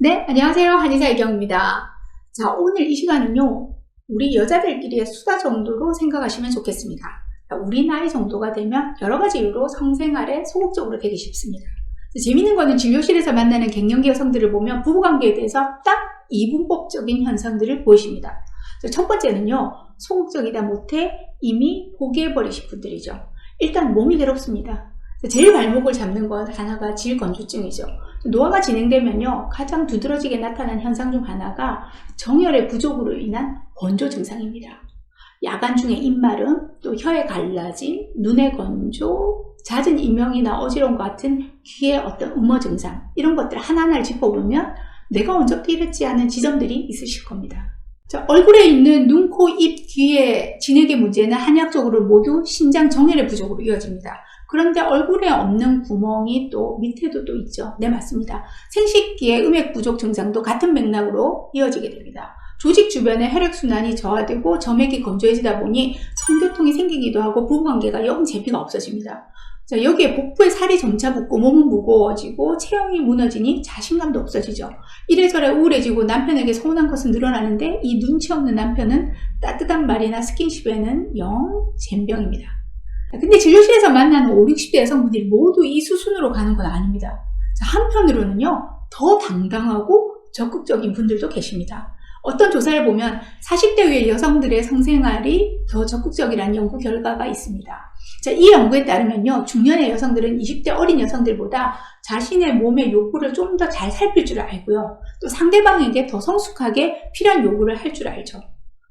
네, 안녕하세요. 한의사 이경입니다. 자, 오늘 이 시간은요, 우리 여자들끼리의 수다 정도로 생각하시면 좋겠습니다. 우리 나이 정도가 되면 여러 가지 이유로 성생활에 소극적으로 되기 쉽습니다. 재밌는 거는 진료실에서 만나는 갱년기 여성들을 보면 부부관계에 대해서 딱 이분법적인 현상들을 보이십니다. 첫 번째는요, 소극적이다 못해 이미 포기해버리신 분들이죠. 일단 몸이 괴롭습니다. 제일 발목을 잡는 것 하나가 질건조증이죠. 노화가 진행되면요, 가장 두드러지게 나타난 현상 중 하나가 정열의 부족으로 인한 건조 증상입니다. 야간 중에 입마름, 또 혀의 갈라짐, 눈의 건조, 잦은 이명이나 어지러움 같은 귀의 어떤 음어 증상, 이런 것들 하나하나를 짚어보면 내가 언제부터 이랬지 하는 지점들이 있으실 겁니다. 자, 얼굴에 있는 눈, 코, 입, 귀의 진액의 문제는 한의학적으로 모두 신장 정열의 부족으로 이어집니다. 그런데 얼굴에 없는 구멍이 또 밑에도 또 있죠. 네, 맞습니다. 생식기의 음액 부족 증상도 같은 맥락으로 이어지게 됩니다. 조직 주변의 혈액순환이 저하되고 점액이 건조해지다 보니 성교통이 생기기도 하고 부부관계가 영 재미가 없어집니다. 자, 여기에 복부에 살이 점차 붙고 몸은 무거워지고 체형이 무너지니 자신감도 없어지죠. 이래저래 우울해지고 남편에게 서운한 것은 늘어나는데 이 눈치 없는 남편은 따뜻한 말이나 스킨십에는 영 젬병입니다. 근데 진료실에서 만나는 50, 60대 여성분들이 모두 이 수순으로 가는 건 아닙니다. 자, 한편으로는요, 더 당당하고 적극적인 분들도 계십니다. 어떤 조사를 보면 40대 위의 여성들의 성생활이 더 적극적이라는 연구 결과가 있습니다. 자, 이 연구에 따르면요, 중년의 여성들은 20대 어린 여성들보다 자신의 몸의 욕구를 좀 더 잘 살필 줄 알고요. 또 상대방에게 더 성숙하게 필요한 요구를 할 줄 알죠.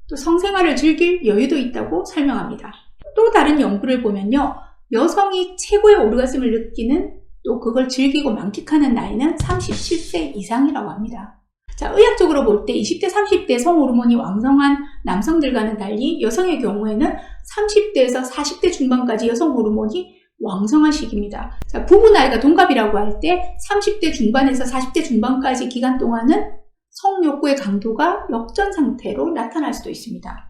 또 성생활을 즐길 여유도 있다고 설명합니다. 또 다른 연구를 보면요, 여성이 최고의 오르가즘을 느끼는 또 그걸 즐기고 만끽하는 나이는 37세 이상이라고 합니다. 자, 의학적으로 볼 때 20대, 30대 성호르몬이 왕성한 남성들과는 달리 여성의 경우에는 30대에서 40대 중반까지 여성 호르몬이 왕성한 시기입니다. 자, 부부 나이가 동갑이라고 할 때 30대 중반에서 40대 중반까지 기간 동안은 성욕구의 강도가 역전 상태로 나타날 수도 있습니다.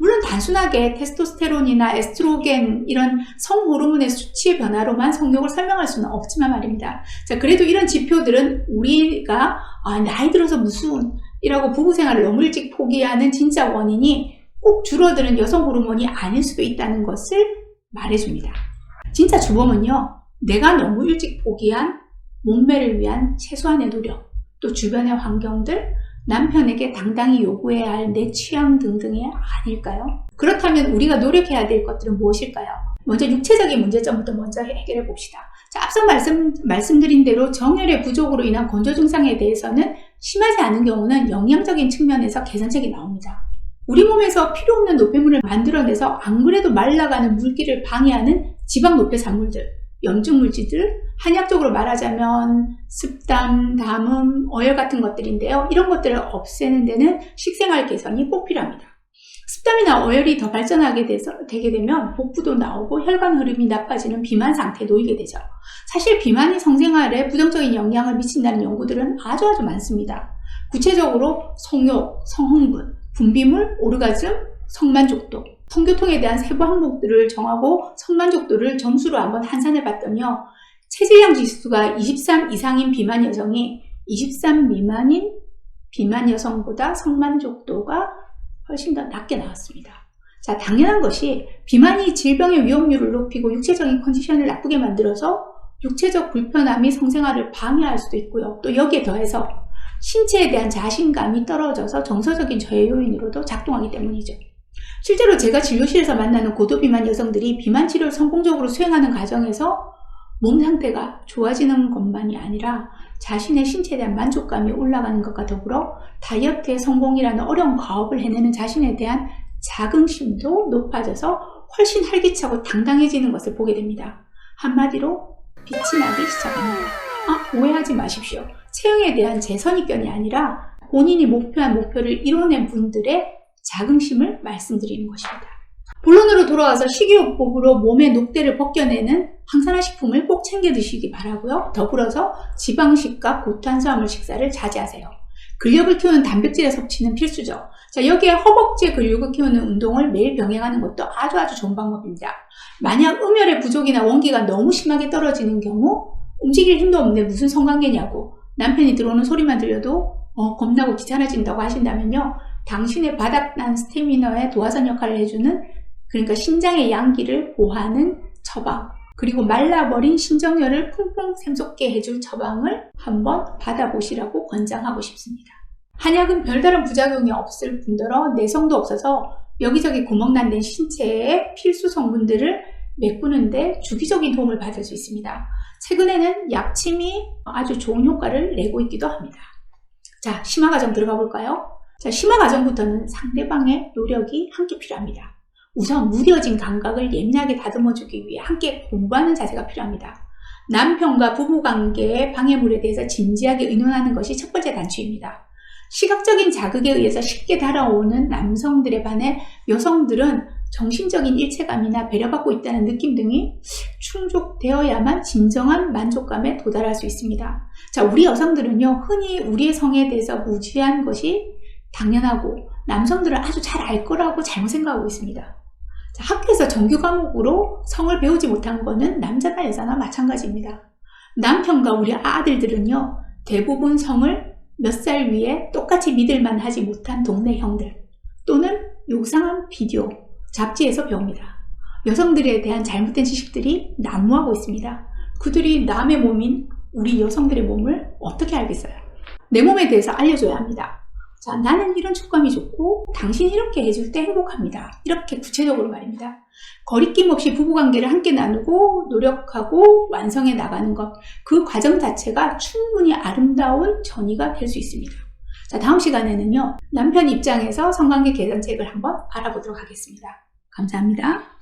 물론 단순하게 테스토스테론이나 에스트로겐 이런 성호르몬의 수치의 변화로만 성욕을 설명할 수는 없지만 말입니다. 자, 그래도 이런 지표들은 우리가 나이 들어서 무슨 이라고 부부생활을 너무 일찍 포기하는 진짜 원인이 꼭 줄어드는 여성 호르몬이 아닐 수도 있다는 것을 말해줍니다. 진짜 주범은요, 내가 너무 일찍 포기한 몸매를 위한 최소한의 노력, 또 주변의 환경들, 남편에게 당당히 요구해야 할 내 취향 등등이 아닐까요? 그렇다면 우리가 노력해야 될 것들은 무엇일까요? 먼저 육체적인 문제점부터 먼저 해결해 봅시다. 자, 앞서 말씀드린 대로 정열의 부족으로 인한 건조 증상에 대해서는 심하지 않은 경우는 영양적인 측면에서 개선책이 나옵니다. 우리 몸에서 필요 없는 노폐물을 만들어내서 안 그래도 말라가는 물기를 방해하는 지방 노폐 산물들, 염증 물질들, 한의학적으로 말하자면 습담, 담음, 어혈 같은 것들인데요. 이런 것들을 없애는 데는 식생활 개선이 꼭 필요합니다. 습담이나 어혈이 더 발전하게 되게 되면 복부도 나오고 혈관 흐름이 나빠지는 비만 상태에 놓이게 되죠. 사실 비만이 성생활에 부정적인 영향을 미친다는 연구들은 아주 많습니다. 구체적으로 성욕, 성흥분, 분비물, 오르가즘, 성만족도, 성교통에 대한 세부 항목들을 정하고 성만족도를 점수로 한번 환산해 봤더니요, 체질량 지수가 23 이상인 비만 여성이 23 미만인 비만 여성보다 성만족도가 훨씬 더 낮게 나왔습니다. 자, 당연한 것이 비만이 질병의 위험률을 높이고 육체적인 컨디션을 나쁘게 만들어서 육체적 불편함이 성생활을 방해할 수도 있고요. 또 여기에 더해서 신체에 대한 자신감이 떨어져서 정서적인 저해 요인으로도 작동하기 때문이죠. 실제로 제가 진료실에서 만나는 고도비만 여성들이 비만 치료를 성공적으로 수행하는 과정에서 몸 상태가 좋아지는 것만이 아니라 자신의 신체에 대한 만족감이 올라가는 것과 더불어 다이어트의 성공이라는 어려운 과업을 해내는 자신에 대한 자긍심도 높아져서 훨씬 활기차고 당당해지는 것을 보게 됩니다. 한마디로 빛이 나기 시작합니다. 오해하지 마십시오. 체형에 대한 제 선입견이 아니라 본인이 목표한 목표를 이뤄낸 분들의 자긍심을 말씀드리는 것입니다. 본론으로 돌아와서 식이요법으로 몸의 녹대를 벗겨내는 항산화 식품을 꼭 챙겨 드시기 바라고요. 더불어서 지방식과 고탄수화물 식사를 자제하세요. 근력을 키우는 단백질의 섭취는 필수죠. 자, 여기에 허벅지 근육을 키우는 운동을 매일 병행하는 것도 아주 좋은 방법입니다. 만약 음혈의 부족이나 원기가 너무 심하게 떨어지는 경우 움직일 힘도 없는데 무슨 성관계냐고 남편이 들어오는 소리만 들려도 겁나고 귀찮아진다고 하신다면요. 당신의 바닥난 스태미너의 도화선 역할을 해주는, 그러니까 신장의 양기를 보호하는 처방, 그리고 말라버린 신정열을 풍풍 샘솟게 해줄 처방을 한번 받아보시라고 권장하고 싶습니다. 한약은 별다른 부작용이 없을 뿐더러 내성도 없어서 여기저기 구멍난 신체의 필수 성분들을 메꾸는데 주기적인 도움을 받을 수 있습니다. 최근에는 약침이 아주 좋은 효과를 내고 있기도 합니다. 자, 심화 과정 들어가 볼까요? 자, 심화 과정부터는 상대방의 노력이 함께 필요합니다. 우선 무뎌진 감각을 예민하게 다듬어주기 위해 함께 공부하는 자세가 필요합니다. 남편과 부부관계의 방해물에 대해서 진지하게 의논하는 것이 첫 번째 단추입니다. 시각적인 자극에 의해서 쉽게 달아오는 남성들에 반해 여성들은 정신적인 일체감이나 배려받고 있다는 느낌 등이 충족되어야만 진정한 만족감에 도달할 수 있습니다. 자, 우리 여성들은요, 흔히 우리의 성에 대해서 무지한 것이 당연하고 남성들은 아주 잘 알 거라고 잘못 생각하고 있습니다. 자, 학교에서 정규 과목으로 성을 배우지 못한 거는 남자나 여자나 마찬가지입니다. 남편과 우리 아들들은요, 대부분 성을 몇 살 위에 똑같이 믿을만 하지 못한 동네 형들 또는 요상한 비디오, 잡지에서 배웁니다. 여성들에 대한 잘못된 지식들이 난무하고 있습니다. 그들이 남의 몸인 우리 여성들의 몸을 어떻게 알겠어요? 내 몸에 대해서 알려줘야 합니다. 자, 나는 이런 촉감이 좋고 당신이 이렇게 해줄 때 행복합니다. 이렇게 구체적으로 말입니다. 거리낌 없이 부부관계를 함께 나누고 노력하고 완성해 나가는 것, 그 과정 자체가 충분히 아름다운 전이가 될 수 있습니다. 자, 다음 시간에는요, 남편 입장에서 성관계 개선책을 한번 알아보도록 하겠습니다. 감사합니다.